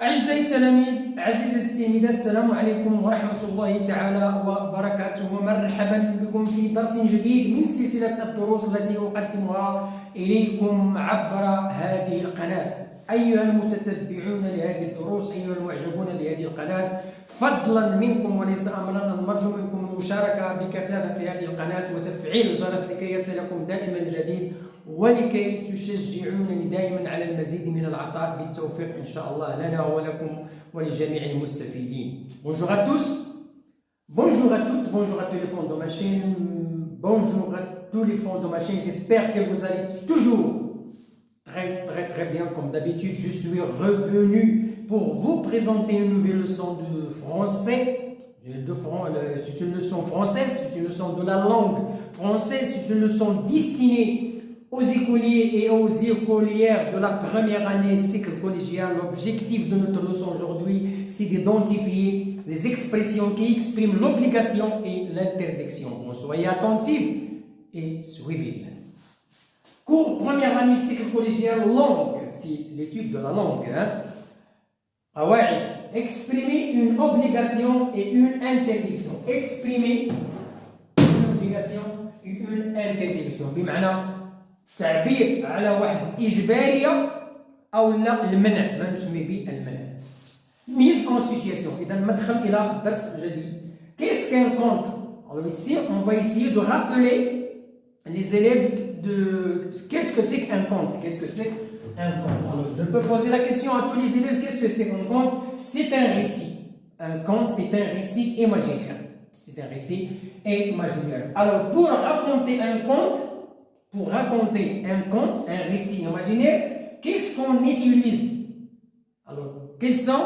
أعزائي التلاميذ، عزيزتي التلميذات، السلام عليكم ورحمة الله تعالى وبركاته، ومرحبا بكم في درس جديد من سلسلة الدروس التي أقدمها إليكم عبر هذه القناة. أيها المتتبعون لهذه الدروس، أيها المعجبون بهذه القناة، فضلا منكم وليس أمرا، نرجو منكم المشاركة بكثافة في هذه القناة وتفعيل الجرس لكي يصلكم دائما الجديد ولكي تشجعونني دائما على المزيد من العطاء بالتوفيق إن شاء الله لنا ولكم ولجميع المستفيدين. Bonjour à tous, bonjour à toutes, bonjour à tous les fonds de ma chaîne, bonjour à tous les fonds de ma chaîne. J'espère que vous allez toujours très bien comme d'habitude. Je suis revenu pour vous présenter une nouvelle leçon de français. C'est une leçon française, c'est une leçon de la langue française, c'est une leçon destinée aux écoliers et aux écolières de la première année cycle collégial. L'objectif de notre leçon aujourd'hui, c'est d'identifier les expressions qui expriment l'obligation et l'interdiction. Bon, soyez attentifs et suivez bien. Cours première année cycle collégial langue, c'est l'étude de la langue. Ah ouais, exprimer une obligation et une interdiction. Exprimer une obligation et une interdiction. بمعنى تعبير على واحد إجبارية أو لا المنع، ما نسمي به المنع. mise en situation. إذا مدخل إلى الدرس الجديد. Qu'est-ce qu'un conte? Alors ici, on va essayer de rappeler les élèves de qu'est-ce que c'est qu'un conte. Qu'est-ce que c'est un conte? Alors, je peux poser la question à tous les élèves, qu'est-ce que c'est qu'un conte? C'est un récit. Un conte, c'est un récit imaginaire. C'est un récit imaginaire. Alors, pour raconter un conte, un récit imaginaire, qu'est-ce qu'on utilise? Alors, quels sont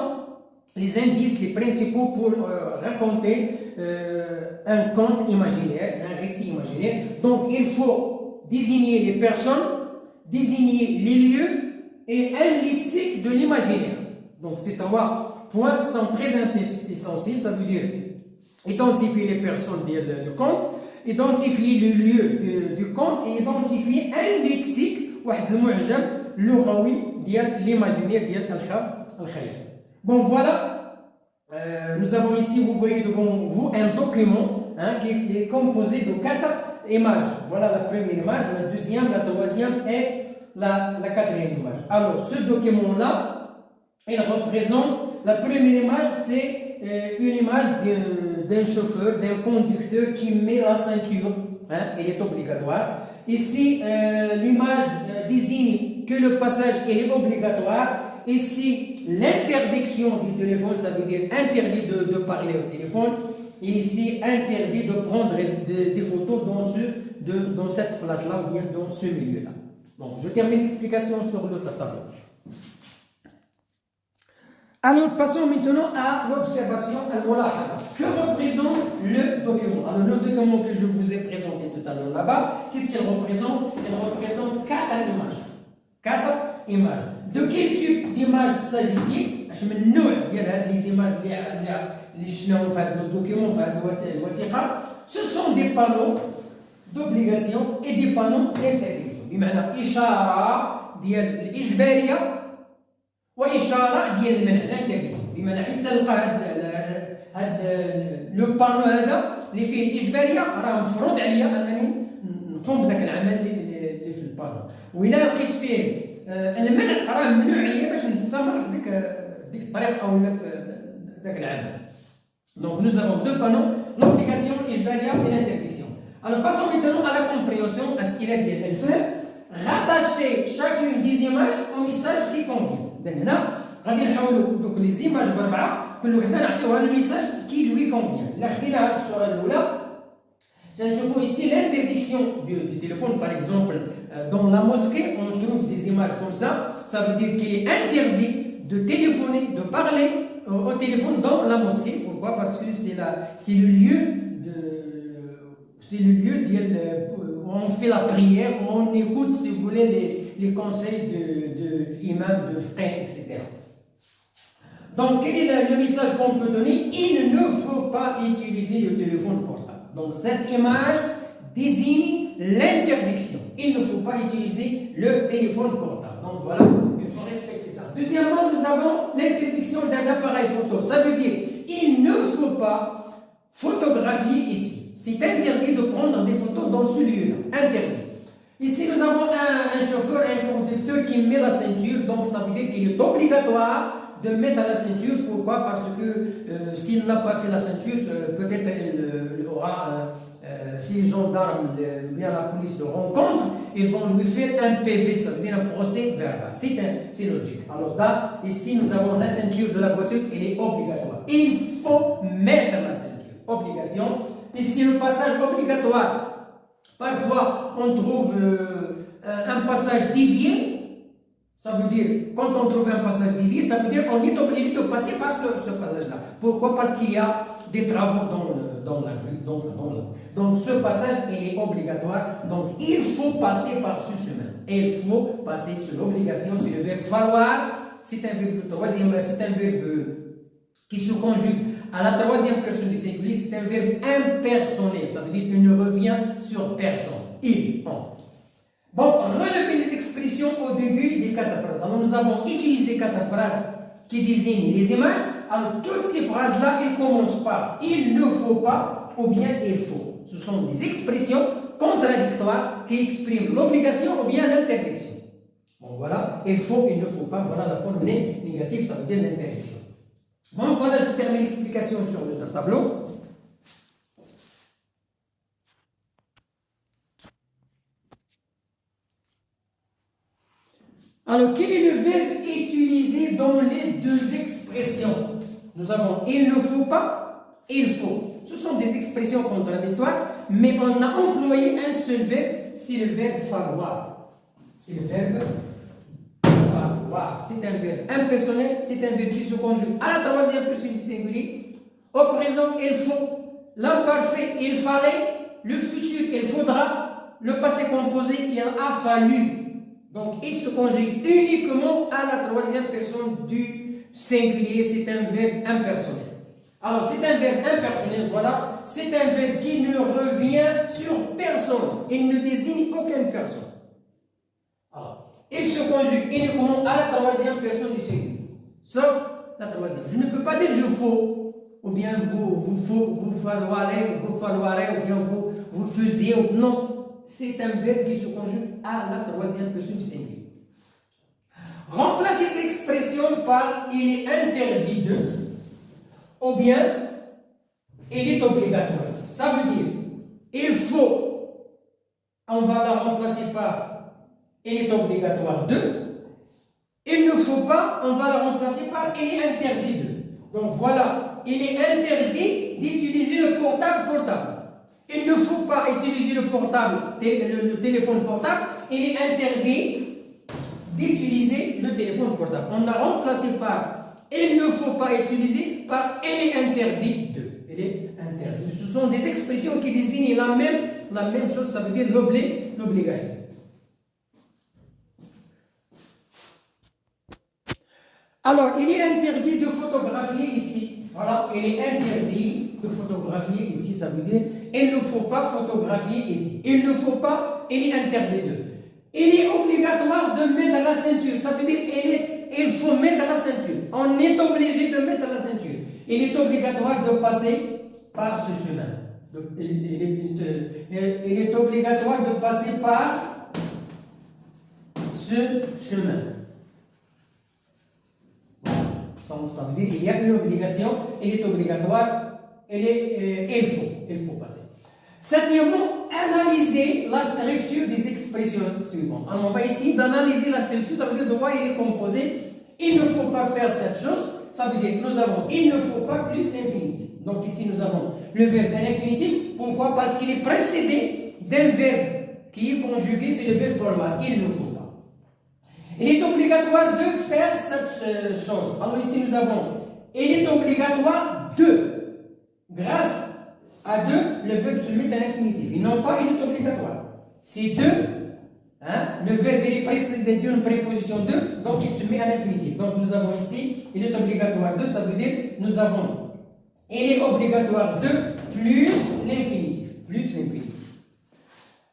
les indices, les principaux pour raconter un conte imaginaire, un récit imaginaire? Donc, il faut désigner les personnes, désigner les lieux et un lexique de l'imaginaire. Donc, ces trois points sont très essentiels. Ça veut dire identifier les personnes du conte, identifier le lieu du conte et identifier un lexique واحد المعجم لغوي ديال l'imaginaire ديال الخيال. Bon voilà, nous avons ici, vous voyez devant vous un document qui est composé de 4 images. Voilà la première image, la deuxième, la troisième et la quatrième image. Alors ce document là, il représente, la première image c'est une image d'un chauffeur, d'un conducteur qui met la ceinture, elle est obligatoire. Ici, l'image désigne que le passage est obligatoire. Ici, l'interdiction du téléphone, ça veut dire interdit de parler au téléphone. Et ici, interdit de prendre des photos dans cette place-là ou bien dans ce milieu-là. Donc, je termine l'explication sur le tableau. Alors, passons maintenant à l'observation al-mulahada. Que représente le document? Alors, le document que je vous ai présenté tout à l'heure là-bas, qu'est-ce qu'il représente? Il représente 4 images. 4 images. De quel type d'image s'agit-il? Je me nomme bien les images, le document, ce sont des panneaux d'obligation et des panneaux d'interdiction. بمعنى إشارة ديال الإجبارية وإشارة ديال المنع الانترديكسيون. بمعنى حيت تلقى هذا لو بانو هذا اللي فيه الإجبارية راه مفروض عليا أنني نقوم بداك العمل اللي في البانو، وإلا لقيت فيه المنع راه ممنوع عليا باش نستمر في ديك الطريق أو في ذاك العمل. Donc nous avons 2 panneaux, l'obligation الإجبارية et l'interdiction. Alors passons maintenant à la compréhension, أسئلة ديال الفهم. Rattacher chacune des images au message qui convient. هنا غادي نحاولوا دوك لي زيماج ب4 كل وحده نعطيوها الميساج كي لوي كونفيان. الا خدينا هاد الصوره الاولى تنشوفوا ici l'interdiction du téléphone. Par exemple, dans la mosquée on trouve des images comme ça. Ça veut dire qu'il est interdit de téléphoner, de parler au téléphone dans la mosquée. Pourquoi? Parce que c'est le lieu où on fait la prière, où on écoute, si vous voulez, les conseils de l'imam, de frère, etc. Donc, quel est le message qu'on peut donner? Il ne faut pas utiliser le téléphone portable. Donc, cette image désigne l'interdiction. Il ne faut pas utiliser le téléphone portable. Donc voilà, il faut respecter ça. Deuxièmement, nous avons l'interdiction d'un appareil photo. Ça veut dire il ne faut pas photographier ici. C'est interdit de prendre des photos dans ce lieu-là. Interdit. Ici, nous avons un chauffeur, un conducteur qui met la ceinture. Donc ça veut dire qu'il est obligatoire de mettre la ceinture. Pourquoi? Parce que s'il n'a pas fait la ceinture, peut-être il aura, si les gendarmes ou bien la police le rencontrent, ils vont lui faire un PV, ça veut dire un procès verbal. C'est logique. Alors là, ici, nous avons la ceinture de la voiture, elle est obligatoire. Il faut mettre la ceinture. Obligation. Ici, le passage obligatoire. Parfois, on trouve un passage dévié. Ça veut dire, quand on trouve un passage dévié, ça veut dire qu'on est obligé de passer par ce passage-là. Pourquoi? Parce qu'il y a des travaux dans la rue. Donc, ce passage, il est obligatoire. Donc, il faut passer par ce chemin. Et il faut passer sur l'obligation. C'est le verbe falloir. C'est un verbe troisième, c'est un verbe qui se conjugue à la troisième personne du singulier. C'est un verbe impersonnel. Ça veut dire qu'il ne revient sur personne. Il, on. Bon, relevez les expressions au début des cataphrases. Alors, nous avons utilisé cataphrases qui désignent les images. Alors, toutes ces phrases-là, elles commencent par il ne faut pas ou bien il faut. Ce sont des expressions contradictoires qui expriment l'obligation ou bien l'interdiction. Bon, voilà, il faut, il ne faut pas. Voilà la forme négative, ça veut dire l'interdiction. Bon, voilà, je termine l'explication sur le tableau. Alors, quel est le verbe utilisé dans les deux expressions? Nous avons il ne faut pas, il faut. Ce sont des expressions contradictoires, mais on a employé un seul verbe, c'est le verbe falloir. C'est le verbe falloir. C'est un verbe impersonnel, c'est un verbe qui se conjugue à la troisième personne du singulier. Au présent, il faut. L'imparfait, il fallait. Le futur, il faudra. Le passé composé, il a fallu. Donc, il se conjugue uniquement à la troisième personne du singulier. C'est un verbe impersonnel. Alors, c'est un verbe impersonnel, voilà. C'est un verbe qui ne revient sur personne. Il ne désigne aucune personne. Alors, il se conjugue uniquement à la troisième personne du singulier. Sauf la troisième. Je ne peux pas dire je faut, ou bien vous falloirez, ou bien vous faisiez. Non. C'est un verbe qui se conjugue à la troisième personne du singulier. Remplacez cette expression par il est interdit de, ou bien il est obligatoire. Ça veut dire il faut, on va la remplacer par il est obligatoire de. Il ne faut pas, on va la remplacer par il est interdit de. Donc voilà, il est interdit d'utiliser le portable. Il ne faut pas utiliser le portable, le téléphone portable. Il est interdit d'utiliser le téléphone portable. On l'a remplacé par il ne faut pas utiliser par il est interdit de. Il est interdit. Ce sont des expressions qui désignent la même chose, ça veut dire l'obligation. Alors, il est interdit de photographier ici. Voilà, il est interdit de photographier ici, ça veut dire il ne faut pas photographier ici. Il ne faut pas, il est interdit de. Il est obligatoire de mettre la ceinture, ça veut dire il faut mettre la ceinture. On est obligé de mettre la ceinture. Il est obligatoire de passer par ce chemin. Il est obligatoire de passer par ce chemin. Ça veut dire qu'il y a une obligation, il est obligatoire, il faut passer. Septièmement, analyser la structure des expressions suivantes. Alors, on va essayer d'analyser la structure, ça veut dire de quoi il est composé. Il ne faut pas faire cette chose, ça veut dire que nous avons il ne faut pas plus l'infinitif. Donc ici nous avons le verbe à l'infinitif. Pourquoi? Parce qu'il est précédé d'un verbe qui est conjugué, c'est le verbe falloir. Il ne faut pas. Il est obligatoire de faire cette chose. Alors ici nous avons il est obligatoire de. Grâce à de, le verbe se met à l'infinitif. Et non pas il est obligatoire. C'est de, le verbe est précédé d'une préposition de, donc il se met à l'infinitif. Donc nous avons ici, il est obligatoire de, ça veut dire nous avons il est obligatoire de plus l'infinitif. Plus l'infinitif.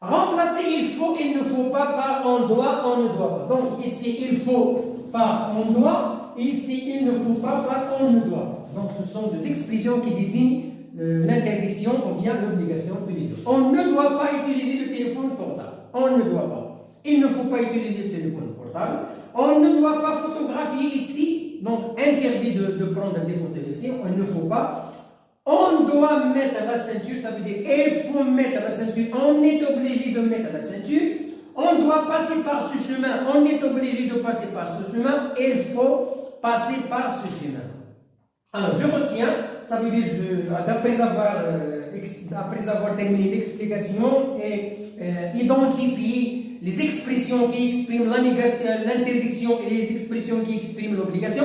Remplacer il faut, il ne faut pas par on doit, on ne doit pas. Donc ici, il faut par on doit, ici, il ne faut pas par on ne doit pas. Donc ce sont deux expressions qui désignent l'interdiction ou bien l'obligation de l'idée. On ne doit pas utiliser le téléphone portable. On ne doit pas. Il ne faut pas utiliser le téléphone portable. On ne doit pas photographier ici. Donc interdit de prendre des photos ici. On ne faut pas. On doit mettre la ceinture, ça veut dire il faut mettre la ceinture. On est obligé de mettre la ceinture. On doit passer par ce chemin. On est obligé de passer par ce chemin. Il faut passer par ce chemin. Alors, je retiens, ça veut dire, d'après avoir terminé l'explication et identifié les expressions qui expriment la négation, l'interdiction et les expressions qui expriment l'obligation,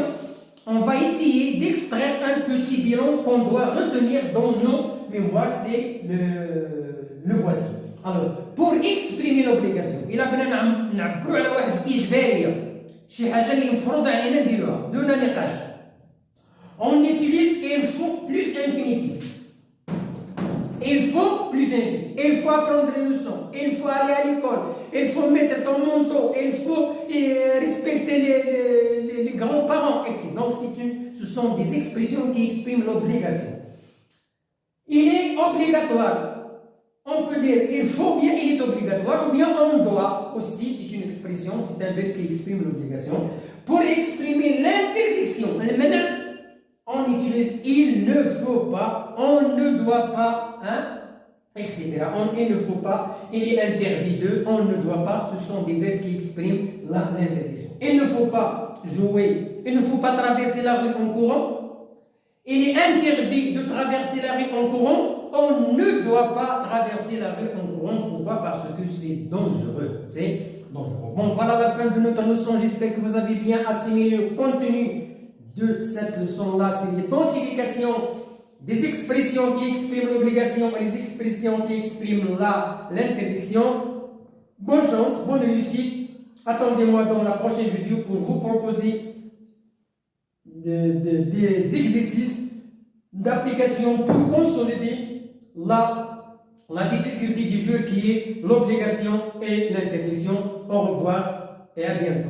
on va essayer d'extraire un petit bilan qu'on doit retenir dans nos mémoires, c'est le voici. Alors, pour exprimer l'obligation, إلا بغينا نعبروا على واحد الإجبارية، شي حاجة اللي مفروض علينا نديروها دون نقاش. On utilise il faut plus infinitif. Il faut plus infinitif. Il faut apprendre les leçons. Il faut aller à l'école. Il faut mettre ton manteau. Il faut respecter les grands-parents, etc. Donc, ce sont des expressions qui expriment l'obligation. Il est obligatoire. On peut dire il faut, bien il est obligatoire, ou bien on doit aussi, c'est une expression, c'est un verbe qui exprime l'obligation. Pour exprimer l'interdiction, on utilise il ne faut pas, on ne doit pas, hein, etc. Il ne faut pas, il est interdit de, on ne doit pas, ce sont des verbes qui expriment l'interdiction. Il ne faut pas jouer, il ne faut pas traverser la rue en courant. Il est interdit de traverser la rue en courant. On ne doit pas traverser la rue en courant. Pourquoi? Parce que c'est dangereux. C'est dangereux. Bon, voilà la fin de notre leçon. J'espère que vous avez bien assimilé le contenu de cette leçon-là. C'est l'identification des expressions qui expriment l'obligation et les expressions qui expriment l'interdiction. Bonne chance, bonne réussite. Attendez-moi dans la prochaine vidéo pour vous proposer des exercices d'application pour consolider la difficulté du jeu qui est l'obligation et l'interdiction. Au revoir et à bientôt.